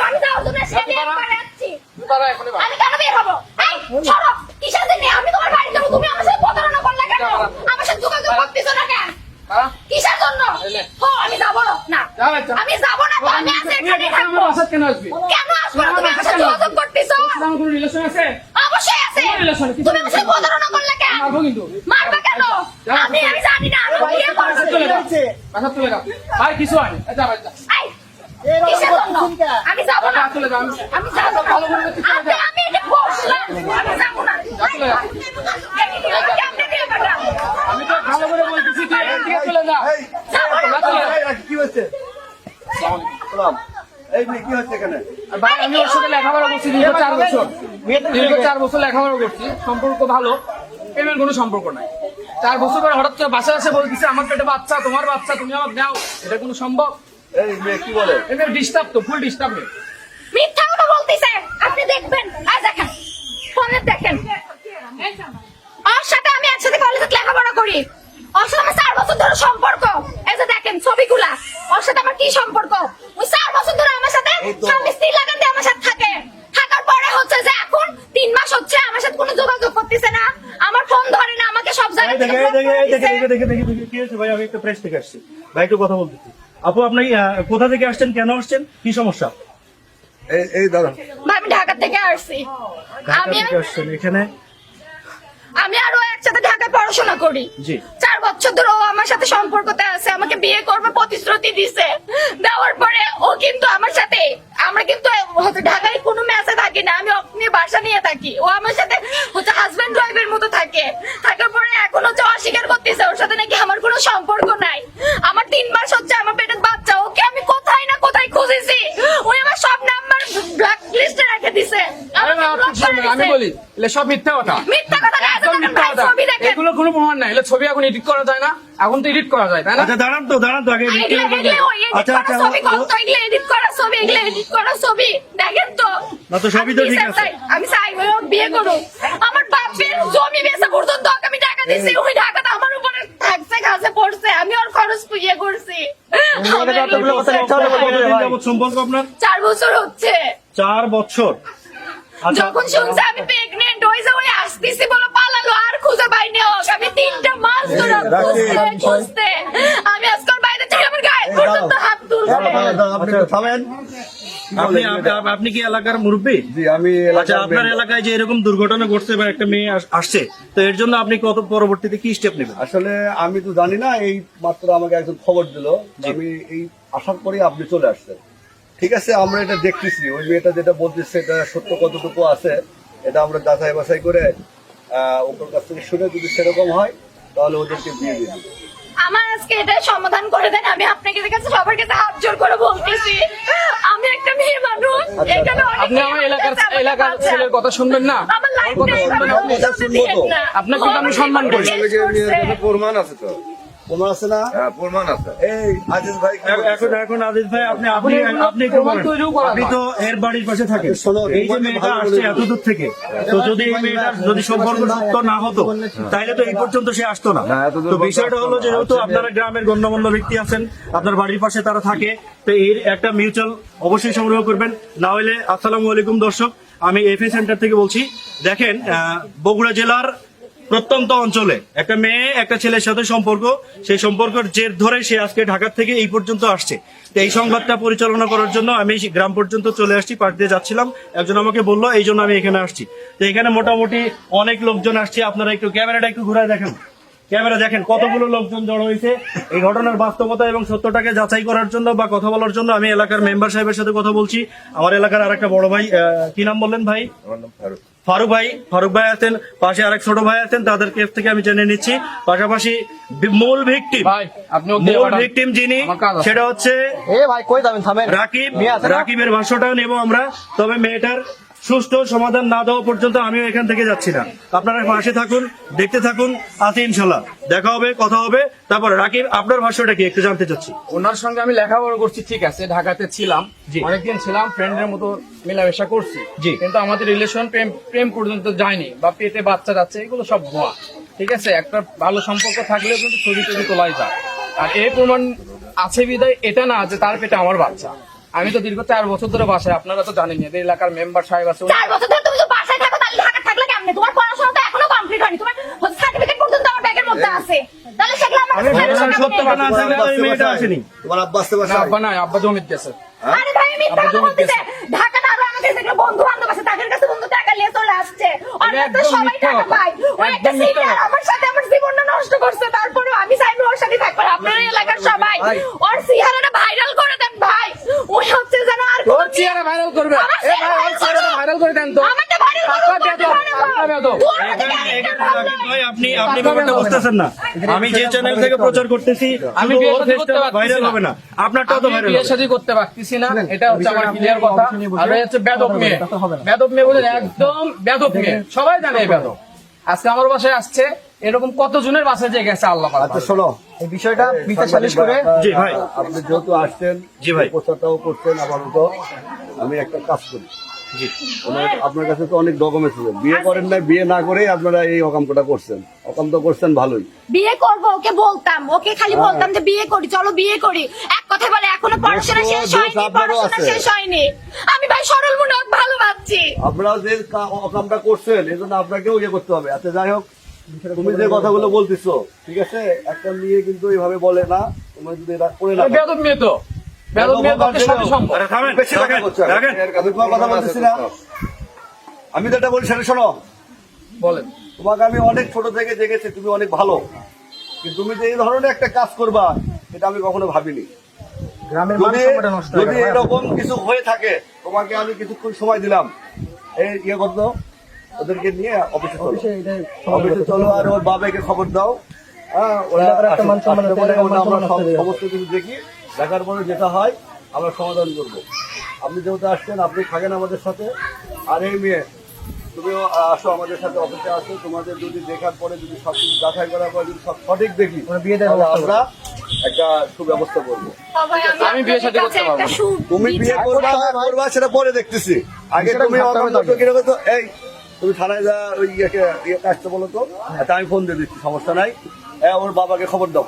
আমি যাওয়ার জন্য এসে একবার যাচ্ছি। আমি কেন বের হবো? এই সরো, কিসের জন্য আমি তোমার বাড়ি যাবো? তুমি আমার সাথে প্রতারণা করলে কেন? আমার সাথে যোগাযোগ করতেছো না কেন? কিসের জন্য? আমি যাবো না, আমি যাবো না, আমি আছি এখানে থাকবো। কেন আসবো? তুমি আমার সাথে যোগাযোগ করতেছো? আমার কোনো রিলেশন আছে? অবশ্যই আছে। তুমি আমার সাথে প্রতারণা করলে কেন? মারবো কিন্তু। মারবা কেন? আমি জানি না, আমি বিয়ে করছি। বাসা চলে যাও ভাই, কিছু হয়নি। যা ভাই যা। কিসের জন্য? আমি যাবো না, চলে যাও। আমি যাবো না। আমি এটা বললাম, আমি যাবো না। কেমনে দিয়ে পাঠাবো? আমি তো ভালো করে বলতেছি, তুই এখান থেকে চলে যা। কি হচ্ছে? সালাম। এই মেয়ে কি হচ্ছে এখানে? আর ভাই আমি ওর সাথে লেখাপড়া করছি দীর্ঘ 4 বছর। দীর্ঘ 4 বছর লেখাপড়া করছি, সম্পর্ক ভালো, প্রেমের কোনো সম্পর্ক নাই। 4 বছর পরে হঠাৎ করে বাসায় এসে বলতেছে আমার পেটে বাচ্চা, তোমার বাচ্চা, তুমি আমার দাও। এটা কোনো সম্ভব? এই মেয়ে কি বলে? এমনি ডিস্টার্ব তো, ফুল ডিস্টার্ব নেই। মিথ্যা কথা বলতেছে। আপনি দেখবেন, আর দেখেন, ফোনে দেখেন। ওর সাথে আমি একসাথে কলেজে লেখাপড়া করি। ওর সাথে আমার 4 বছর ধরে সম্পর্ক। এই যে দেখেন ছবিগুলা, ওর সাথে আমার কি সম্পর্ক? ওই 4 বছর ধরে আমার সাথে স্বামী স্ত্রী লাগান দিয়ে আমার সাথে থাকে। থাকার পরে হচ্ছে যে এখন 3 মাস হচ্ছে আমার সাথে কোনো যোগাযোগ করতেছে না, আমার ফোন ধরে না, আমাকে সব জায়গায় থেকে block করতেছে। কি হয়েছে ভাই? আমি একটা প্রেস থেকে আসছি ভাই, একটু কথা বলতেছি। আপু আপনি কোথা থেকে আসছেন, কেন আসছেন, কি সমস্যা? এই দাঁড়ান। ভাই আমি ঢাকা থেকে আসছি। ঢাকা আমি থেকে আসছেন এখানে? আমি আরো একসাথে ঢাকায় পড়াশোনা করি। জি। 4 বছর ধরে ও আমার সাথে সম্পর্কতে আছে, আমাকে বিয়ে করবে প্রতিশ্রুতি দিছে। দেওয়ার পরে ও কিন্তু আমার সাথে, আমরা কিন্তু হচ্ছে ঢাকায় কোনো মেসে থাকি না, আমি ওকে নিয়ে বাসা নিয়ে থাকি। ও আমার সাথে হচ্ছে হাজবেন্ড ওয়াইফের মতো থাকে। থাকার পরে এখন হচ্ছে অস্বীকার করতেছে ওর সাথে নাকি আমার কোনো সম্পর্ক নাই। আমার 3 মাস হচ্ছে আমার পেটের বাচ্চা, ওকে আমি কোথায় না কোথায় খুঁজেছি, ওই আমার সব নাম্বার ব্ল্যাক লিস্টে রেখে দিছে। আরে না, আমি বলি এগুলো সব মিথ্যা কথা। মিথ্যা কথা না, একদম মিথ্যা কথা। এগুলো কোনো প্রমাণ নাই। এগুলো ছবি এখন এডিট করা যায় না? এখন তো এডিট করা যায়, তাই না? আচ্ছা দাঁড়ান তো আগে আচ্ছা আচ্ছা দেখেন তো না তো সবই তো ঠিক আছে। আমি চাই ওই ওকে বিয়ে করুক। আমার বাপের জমি বেচা পর্যন্ত ওকে আমি টাকা দিছি, ওই টাকাটা আমার উপরে থাকছে, কাছে পড়ছে, আমি ওর খরচ ইয়ে করছি। সম্পর্ক আপনার 4 বছর হচ্ছে। 4 বছর? আচ্ছা যখন শুনছে আমি প্রেগনেন্ট হই যে ওই আসতেছি বলে পালালো, আর খুঁজে পাইনি ওকে। আমি 3টা মাস ধরে খুঁজতে আমি আজকাল বাইরে থেকে আমার গায়ে পর্যন্ত হাত তুলছে। আপনি থামেন। আপনি কি এলাকার মুরব্বী? জি আমি আচ্ছা আপনার এলাকায় যে এরকম দুর্ঘটনা ঘটছে বা একটা মেয়ে আসছে, তো এর জন্য আপনি কত পরবর্তীতে কি স্টেপ নেবেন? আসলে আমি তো জানি না, এই মাত্র আমাকে একজন খবর দিল। আমি এই আশা করি আপনি চলে আসছেন। ঠিক আছে, আমরা এটা দেখতেছি, ওই মেয়েটা যেটা বলতেছে এটা সত্য কতটুকু আছে এটা আমরা যাচাই বাছাই করে ওর কাছ থেকে শুনে যদি সেরকম হয় তাহলে ওদেরকে বিয়ে দিয়ে দিই। আমার আজকে এটাই সমাধান করে দেন। আমি আপনাকে কাছে সবার কাছে হাত জোর করে বলতেছি, আমি একটা মেয়ে মানুষ। এখানে আপনি আমার এলাকার ছেলের কথা শুনবেন না? আমার লাইফটা আপনাকে তো আমি সম্মান করি। প্রমাণ আছে তো? প্রমাণ আছে না? হ্যাঁ প্রমাণ আছে। এই আজিজ ভাই এখন আজিজ ভাই আপনি একটু বলেন। আপনি তো এর বাড়ির পাশে থাকেন, এই যে মেয়েটা আসছে এত দূর থেকে, তো যদি এই মেয়েটার যদি সম্পর্ক সত্য না হতো তাহলে তো এই পর্যন্ত সে আসতো না। তো বিষয়টা হলো যেহেতু আপনারা গ্রামের গণ্যমান্য ব্যক্তি আছেন, আপনার বাড়ির পাশে তারা থাকে, তো এর একটা মিউচুয়াল অবশ্যই সংগ্রহ করবেন। না হলে আসসালামু আলাইকুম দর্শক, আমি এফএ সেন্টার থেকে বলছি। দেখেন বগুড়া জেলার প্রত্যন্ত অঞ্চলে একটা মেয়ে একটা ছেলের সাথে সম্পর্ক, সেই সম্পর্কের জের ধরে সে আজকে ঢাকা থেকে এই পর্যন্ত আসছে। তো এই সংবাদটা পরিচালনা করার জন্য আমি গ্রাম পর্যন্ত চলে আসছি, পাশ দিয়ে যাচ্ছিলাম, একজন আমাকে বললো, এই জন্য আমি এখানে আসছি। তো এখানে মোটামুটি অনেক লোকজন আসছে। আপনারা একটু ক্যামেরাটা একটু ঘুরায় দেখেন, ক্যামেরা দেখেন কতগুলো লোকজন জড়ো হয়েছে এই ঘটনার বাস্তবতা এবং সত্যটাকে যাচাই করার জন্য বা কথা বলার জন্য। আমি এলাকার মেম্বার সাহেবের সাথে কথা বলছি। আমার এলাকার আরেকটা বড় ভাই, কি নাম বললেন ভাই? ফারুক ভাই আছেন, পাশে আরেক ছোট ভাই আছেন, তাদের কাছ থেকে আমি জেনে নিচ্ছি। পাশাপাশি মূল ভিকটিম যিনি, সেটা হচ্ছে রাকিবের ভাষ্যটা নেব আমরা। তবে মেয়েটার সুষ্ঠু সমাধান না দেওয়া পর্যন্ত আমিও এখান থেকে যাচ্ছি না। আপনারা পাশে থাকুন, দেখতে থাকুন, আছি ইনশাল্লাহ, দেখা হবে, কথা হবে। তারপর রাকিব, আপনার ভাষ্যটা কি একটু জানতে চাচ্ছি। ওনার সঙ্গে আমি লেখাপড়া করছি, ঠিক আছে, ঢাকাতে ছিলাম, অনেকদিন ছিলাম, ফ্রেন্ডের মতো মেলামেশা করছি, কিন্তু আমাদের রিলেশন প্রেম পর্যন্ত যায়নি, বা পেটে বাচ্চা যাচ্ছে, এগুলো সব ভুয়া। ঠিক আছে, একটা ভালো সম্পর্ক থাকলেও কিন্তু ছবি তোলাই যায়। আর এই প্রমাণ আছে বিদায় এটা না যে তার পেটে আমার বাচ্চা। আমি তো দীর্ঘ 4 বছর ধরে বাসায়, আপনারা তো জানেন এদের এলাকার মেম্বার সাহেব আছে। 4 বছর ধরে তুমি তো বাসায় থাকো, তাহলে ঢাকা থাকলে কেমনে? তোমার পড়াশোনা তো এখনো কমপ্লিট হয়নি, তোমার সার্টিফিকেট পর্যন্ত আমার ব্যাগের মধ্যে আছে, তাহলে সেগুলো আমার কাছে থাকবে না। সত্যটা না থাকলে তো এই মেয়েটা আসেনি। তোমার আব্বা আসতে না পারছে আব্বা নাই, আব্বা জমিত গেছে। আরে ভাই মিথ্যা কথা বলতেছে, ঢাকা আরো আমাদের যেগুলো বন্ধু বান্ধব আছে তাদের কাছে বন্ধু টাকা নিয়ে চলে আসছে, অন্য তো একদম সবাই মিথ্যা টাকা কথা। পায়। ও একটা একদম মিথ্যা সিনিয়র কথা। আমার সাথে আমার জীবনটা নষ্ট করছে, তারপরে আমি চাইবো ওর সাথে থাকবো। আপনার এলাকার সবাই ওর চেহারাটা ভাইরাল করে দেন ভাই, ওই হচ্ছে যেন আর ওর চেহারা ভাইরাল করবে, আমার এ ভাই ওর চেহারা ভাইরাল করে দেন তো। আমারটা ভাইরাল টাকা বেদব, টাকা বেদব। ভাই আপনি ব্যাপারটা বুঝতেছেন না। আমি যে চ্যানেল থেকে প্রচার করতেছি আমি শুধু বিয়ে ওর শাদী করতে ফেসটা পারতেছি ভাইরাল না। হবে না, আপনারটাও তো আমি ভাইরাল বিয়ে হবে। শাদী করতে পারতেছি না, এটা হচ্ছে আমার ক্লিয়ার কথা। আর এই হচ্ছে বেদব মেয়ে, বেদব মেয়ে বলে একদম বেদব মেয়ে, সবাই জানে এই বেদব। আজকে আমার বাসায় আসছে, এরকম কত জনের বাসায় যে গেছে আল্লাহ পাক। আচ্ছা শোনো, এই বিষয়টা বিচার সালিশ করে জি ভাই। আপনি যেহেতু আসছেন, জি ভাই। প্রচারটাও করছেন, আপাতত আমি একটা কাজ করি। জি আপনার কাছে তো অনেক ডকুমেন্টস আছে, বিয়ে করেন না, বিয়ে না করেই আপনারা এই অকামটা করছেন। অকাম তো করছেন ভালোই। বিয়ে করব, ওকে বলতাম, ওকে খালি বলতাম যে বিয়ে করি, চলো বিয়ে করি। এক কথা বলে এখনো পড়াশোনা শেষ হয়নি, আপনারও পড়াশোনা আছে। শেষ হয়নি। আমি ভাই সরল মনে হোক ভালো ভাবছি। আপনারা যে অকামটা করছেন এই জন্য আপনাকেও ইয়ে করতে হবে। আচ্ছা যাই হোক, তুমি যে কথাগুলো বলতেছো ঠিক আছে, একটা মেয়ে কিন্তু এইভাবে বলে না, তুমি যদি এটা করে না বেদব মেয়ে তো, বেদব মেয়ের পক্ষে সবই সম্ভব। আরে থামেন, বেশি কথা রাখেন, বলছো। রাখেন। আমি তোমার কথা বলতেছি না, আমি যেটা বলি সেটা শোনো। বলেন তোমাকে আমি অনেক ছোট থেকে দেখেছি, তুমি অনেক ভালো, কিন্তু তুমি যে এই ধরনের একটা কাজ করবা এটা আমি কখনো ভাবিনি। গ্রামের মান যদি সম্মানটা নষ্ট হয়ে যদি গেল। এরকম কিছু হয়ে থাকে, তোমাকে আমি কিছুক্ষণ সময় দিলাম, এই ইয়ে করতো ওদেরকে নিয়ে অফিসে চলো, অফিসে চলো, আর ওর বাবাকে খবর দাও। হ্যাঁ, ওরা এলাকার একটা মান সম্মান আসতে আছে, পারে, এলাকার ওরা মান আমরা সম্মান নষ্ট হয়ে যাবে। সমস্ত কিছু দেখি, দেখার পরে যেটা হয় আমরা সমাধান করব। আপনি যেহেতু আসছেন, আপনি থাকেন আমাদের সাথে। আর এই মেয়ে, তুমিও আসো আমাদের সাথে, অফিসে আসো। তোমাদের যদি দেখার পরে যদি সব কিছু যাচাই করার পরে যদি সব সঠিক দেখি, আমরা বিয়ে দেওয়ার তাহলে ব্যবস্থা আমরা একটা সুব্যবস্থা করবো। আমি বিয়ে শাদী করতে পারবো না। তুমি বিয়ে করবা না করবা সেটা পরে দেখতেছি, আগে সেটা তুমি ভাবতে হবে অকাম তাকে। কিরকম তো এই তুমি থানায় যা, ওই ইয়ে আসতে বলো তো। আচ্ছা আমি ফোন দিয়ে দিচ্ছি, সমস্যা নাই। ওর বাবাকে খবর দাও।